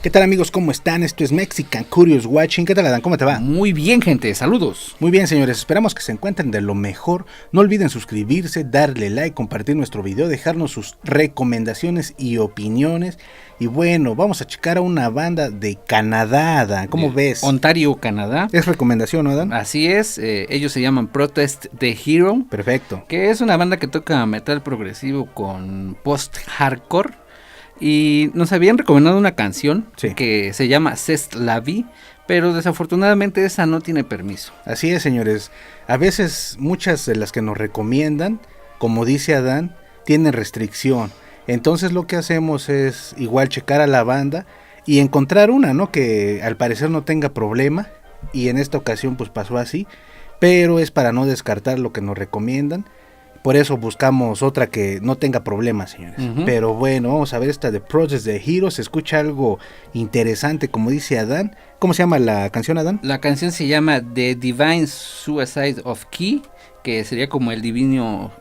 ¿Qué tal amigos? ¿Cómo están? Esto es Mexican Curious Watching. ¿Qué tal Adán? ¿Cómo te va? Muy bien, gente, saludos. Muy bien, señores, esperamos que se encuentren de lo mejor. No olviden suscribirse, darle like, compartir nuestro video, dejarnos sus recomendaciones y opiniones. Y bueno, vamos a checar a una banda de Canadá, Adán. ¿Cómo ves? Ontario, Canadá. ¿Es recomendación, no, Adán? Así es, ellos se llaman Protest the Hero. Perfecto. Que es una banda que toca metal progresivo con post-hardcore. Y nos habían recomendado una canción que se llama C'est la vie, pero desafortunadamente esa no tiene permiso. Así es, señores. A veces muchas de las que nos recomiendan, como dice Adán, tienen restricción. Entonces lo que hacemos es igual checar a la banda y encontrar una, ¿no? Que al parecer no tenga problema. Y en esta ocasión pues pasó así. Pero es para no descartar lo que nos recomiendan. Por eso buscamos otra que no tenga problemas, señores. Pero bueno, vamos a ver esta de Protest the Hero. Se escucha algo interesante, como dice Adán. ¿Cómo se llama la canción, Adán? La canción se llama The Divine Suicide of K, que sería como el divino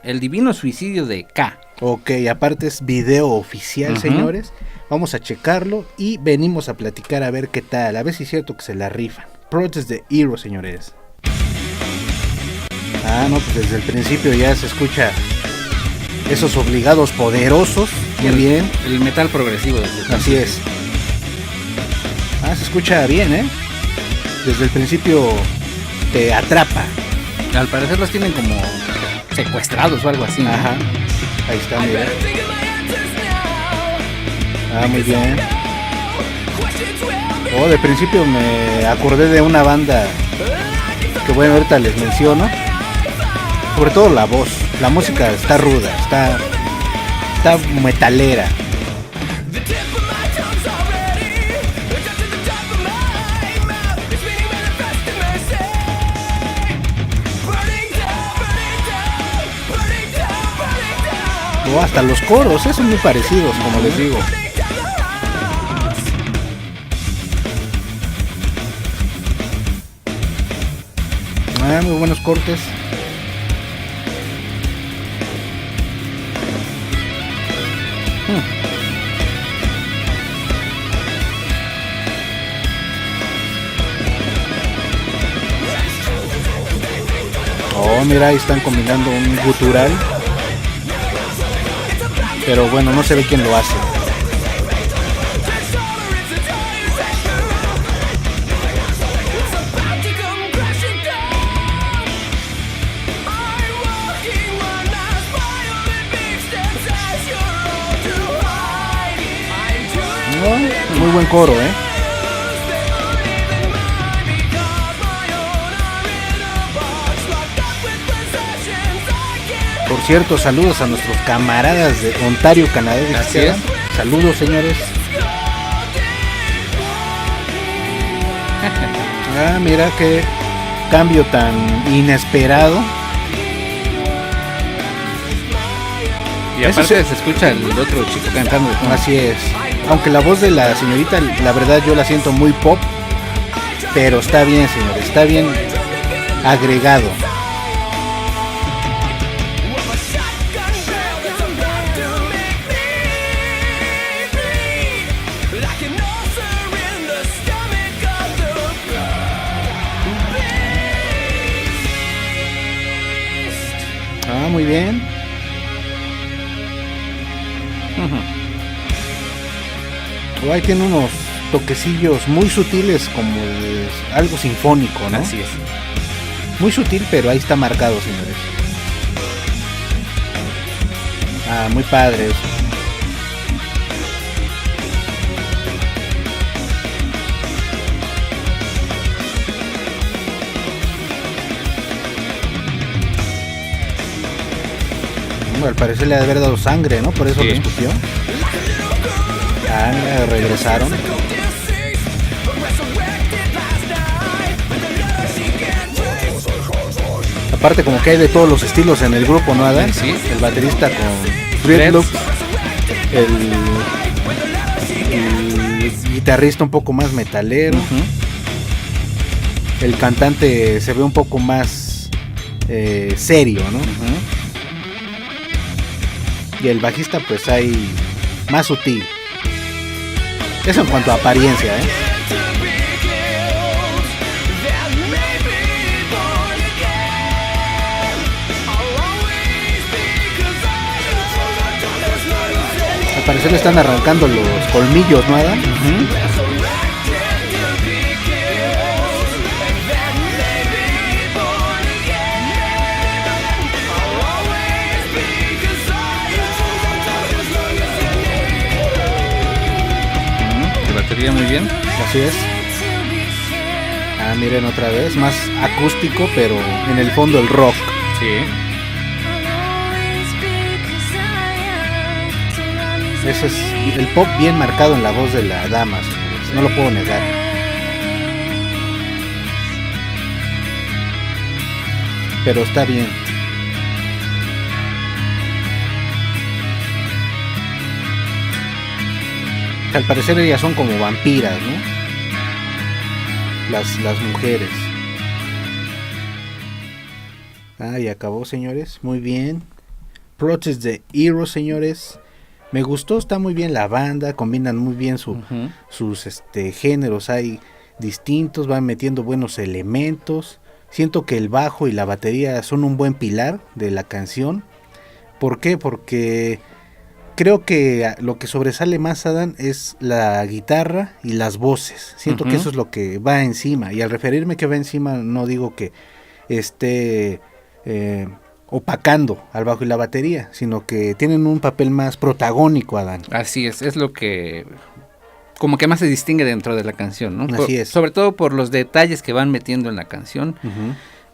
suicidio de K. Ok, aparte es video oficial, señores. Vamos a checarlo y venimos a platicar a ver qué tal. A ver si es cierto que se la rifan. Protest the Hero, señores. No, pues desde el principio ya se escucha esos obligados poderosos. Muy bien. El metal progresivo. Así es. Se escucha bien, ¿eh? Desde el principio te atrapa. Al parecer los tienen como secuestrados o algo así, ¿no? Ajá. Ahí está, mira. Muy bien. De principio me acordé de una banda que bueno, ahorita les menciono. Sobre todo la voz, la música está ruda, está metalera. Hasta los coros, son muy parecidos, como les digo. Muy buenos cortes. Mira, ahí están combinando un gutural. Pero bueno, no se ve quién lo hace. Muy buen coro, Por cierto, saludos a nuestros camaradas de Ontario, Canadá. Gracias. Saludos, señores. Mira qué cambio tan inesperado. Y aparte se escucha el otro chico cantando. Así es. Aunque la voz de la señorita, la verdad yo la siento muy pop. Pero está bien, señores. Está bien agregado. Muy bien. Ahí tiene unos toquecillos muy sutiles, como algo sinfónico, ¿no? Así es. Muy sutil, pero ahí está marcado, señores. Muy padre eso. Al parecer le ha de haber dado sangre, ¿no? Por eso lo escupió. Regresaron. Aparte como que hay de todos los estilos en el grupo, ¿no, Adán? Sí. El baterista con dreadlocks, el guitarrista un poco más metalero. El cantante se ve un poco más serio, ¿no? Y el bajista pues hay más sutil. Eso en cuanto a apariencia, ¿eh? Al parecer le están arrancando los colmillos, ¿no, Adán? Batería muy bien. Así es. Ah, miren otra vez, más acústico, pero en el fondo el rock. Sí. Ese es el pop bien marcado en la voz de la dama, señores. No lo puedo negar. Pero está bien. Al parecer ellas son como vampiras, ¿no? Las mujeres. Ah, y acabó, señores. Muy bien. Protest the Hero, señores. Me gustó, está muy bien la banda. Combinan muy bien sus géneros. Hay distintos, van metiendo buenos elementos. Siento que el bajo y la batería son un buen pilar de la canción. ¿Por qué? Porque creo que lo que sobresale más, Adán, es la guitarra y las voces. Siento que eso es lo que va encima. Y al referirme que va encima, no digo que esté opacando al bajo y la batería, sino que tienen un papel más protagónico, Adán. Así es lo que como que más se distingue dentro de la canción, ¿no? Así es. Sobre todo por los detalles que van metiendo en la canción.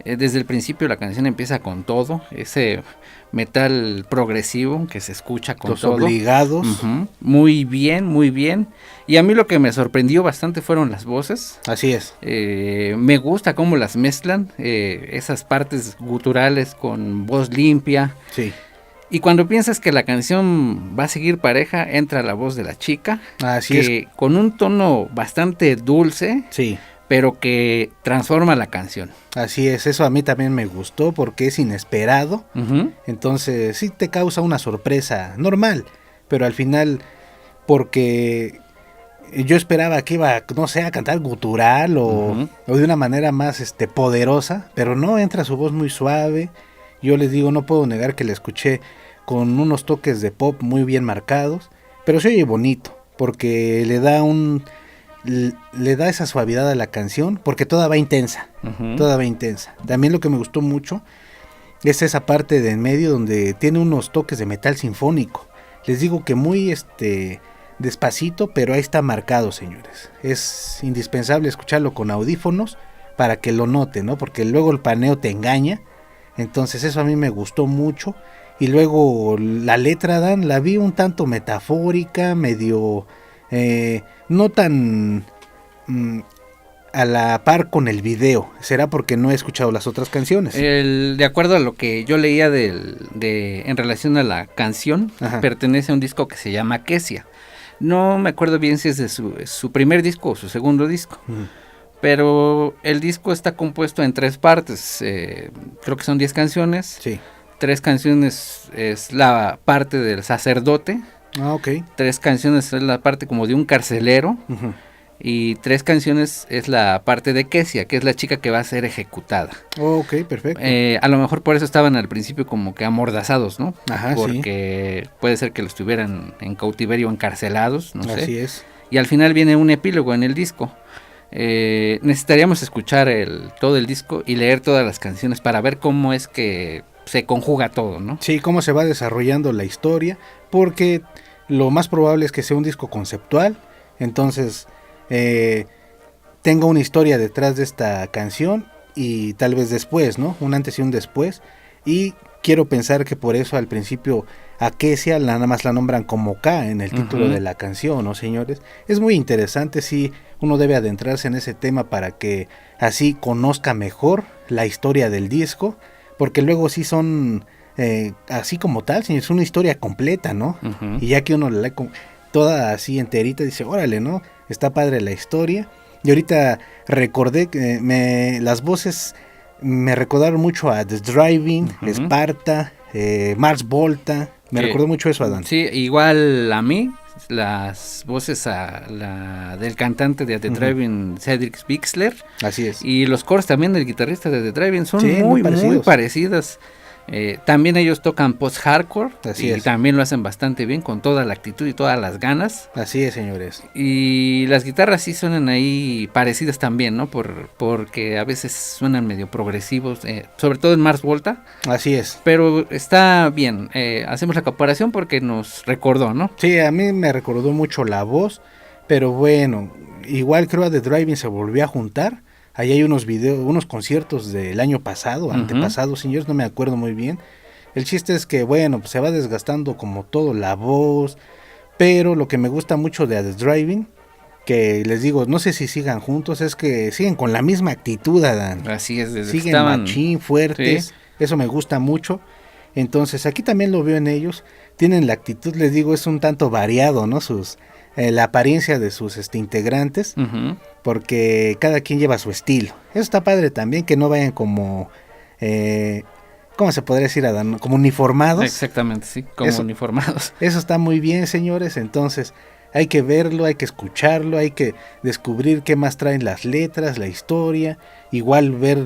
Desde el principio la canción empieza con todo, ese metal progresivo que se escucha con los todo. Obligados. Muy bien, muy bien. Y a mí lo que me sorprendió bastante fueron las voces. Así es. Me gusta cómo las mezclan, esas partes guturales con voz limpia. Sí. Y cuando piensas que la canción va a seguir pareja, entra la voz de la chica. Así que es. Con un tono bastante dulce. Sí. Pero que transforma la canción. Así es, eso a mí también me gustó porque es inesperado. Entonces sí te causa una sorpresa normal, pero al final, porque yo esperaba que iba, no sé, a cantar gutural o de una manera más poderosa, pero no, entra su voz muy suave. Yo les digo, no puedo negar que la escuché con unos toques de pop muy bien marcados, pero se oye bonito, porque le da esa suavidad a la canción, porque toda va intensa, toda va intensa. También lo que me gustó mucho es esa parte de en medio donde tiene unos toques de metal sinfónico. Les digo que muy despacito, pero ahí está marcado, señores. Es indispensable escucharlo con audífonos para que lo noten, ¿no? Porque luego el paneo te engaña. Entonces eso a mí me gustó mucho. Y luego la letra, Dan, la vi un tanto metafórica, medio no tan a la par con el video. ¿Será porque no he escuchado las otras canciones? De acuerdo a lo que yo leía en relación a la canción, pertenece a un disco que se llama Kessia. No me acuerdo bien si es de su primer disco o su segundo disco. Pero el disco está compuesto en 3 partes. Creo que son 10 canciones. Sí. 3 canciones es la parte del sacerdote. Ah, ok. 3 canciones es la parte como de un carcelero. Y 3 canciones es la parte de Kessia, que es la chica que va a ser ejecutada. Oh, ok, perfecto. A lo mejor por eso estaban al principio como que amordazados, ¿no? Ajá, porque puede ser que los tuvieran en cautiverio, encarcelados, no sé. Así es. Y al final viene un epílogo en el disco. Necesitaríamos escuchar todo el disco y leer todas las canciones para ver cómo es que se conjuga todo, ¿no? Sí, cómo se va desarrollando la historia, porque lo más probable es que sea un disco conceptual, entonces tenga una historia detrás de esta canción y tal vez después, ¿no? Un antes y un después, y quiero pensar que por eso al principio a Kessia nada más la nombran como K en el título de la canción, ¿no, señores? Es muy interesante, sí, uno debe adentrarse en ese tema para que así conozca mejor la historia del disco, porque luego sí son así como tal, es una historia completa, ¿no? Y ya que uno la lee toda así enterita, dice, órale, ¿no? Está padre la historia. Y ahorita recordé que las voces me recordaron mucho a The Driving, Esparta, Mars Volta. Me recordó mucho eso, Adán. Sí, igual a mí, las voces del cantante de The Drive-In, Cedric Bixler. Así es. Y los coros también del guitarrista de The Drive-In son Sí, muy parecidas. También ellos tocan post-hardcore y también lo hacen bastante bien, con toda la actitud y todas las ganas. Así es, señores. Y las guitarras sí suenan ahí parecidas también, ¿no? Porque a veces suenan medio progresivos, sobre todo en Mars Volta. Así es. Pero está bien, hacemos la comparación porque nos recordó, ¿no? Sí, a mí me recordó mucho la voz, pero bueno, igual creo a The Drive-In se volvió a juntar. Ahí hay unos videos, unos conciertos del año pasado, antepasado, señores, no me acuerdo muy bien. El chiste es que, bueno, pues se va desgastando como todo la voz, pero lo que me gusta mucho de The Drive-In, que les digo, no sé si sigan juntos, es que siguen con la misma actitud, Adán. Así es, desde siguen que estaban machín, fuertes, sí. Eso me gusta mucho. Entonces, aquí también lo veo en ellos, tienen la actitud, les digo, es un tanto variado, ¿no? La apariencia de sus integrantes, porque cada quien lleva su estilo. Eso está padre también, que no vayan como, ¿cómo se podría decir, Adán? Como uniformados. Exactamente, sí, como uniformados. Eso está muy bien, señores, entonces hay que verlo, hay que escucharlo, hay que descubrir qué más traen las letras, la historia, igual ver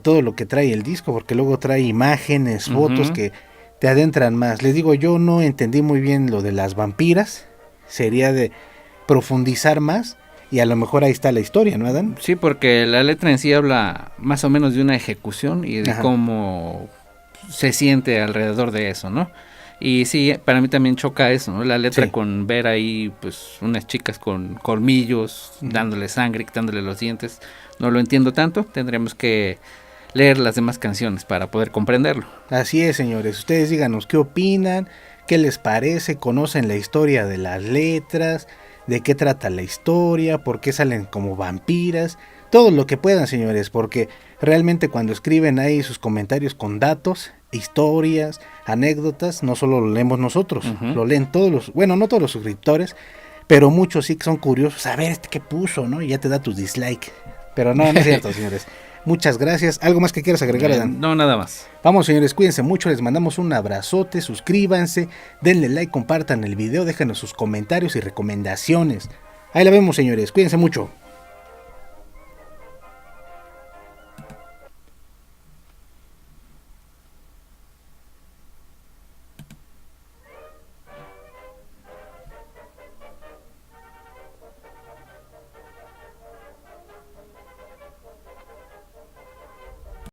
todo lo que trae el disco, porque luego trae imágenes, fotos que te adentran más. Les digo, yo no entendí muy bien lo de las vampiras, sería de profundizar más y a lo mejor ahí está la historia, ¿no, Adán? Sí, porque la letra en sí habla más o menos de una ejecución y de cómo se siente alrededor de eso, ¿no? Y sí, para mí también choca eso, ¿no? La letra con ver ahí, pues, unas chicas con colmillos, dándole sangre, quitándole los dientes. No lo entiendo tanto, tendremos que leer las demás canciones para poder comprenderlo. Así es, señores. Ustedes díganos qué opinan, qué les parece, conocen la historia de las letras, de qué trata la historia, por qué salen como vampiras, todo lo que puedan, señores, porque realmente cuando escriben ahí sus comentarios con datos, historias, anécdotas, no solo lo leemos nosotros, lo leen todos los, bueno, no todos los suscriptores, pero muchos sí que son curiosos, a ver qué puso, ¿no? Y ya te da tu dislike, pero no es cierto, señores. Muchas gracias. ¿Algo más que quieras agregar, Adán? No, nada más. Vamos, señores, cuídense mucho, les mandamos un abrazote, suscríbanse, denle like, compartan el video, déjenos sus comentarios y recomendaciones. Ahí la vemos, señores, cuídense mucho.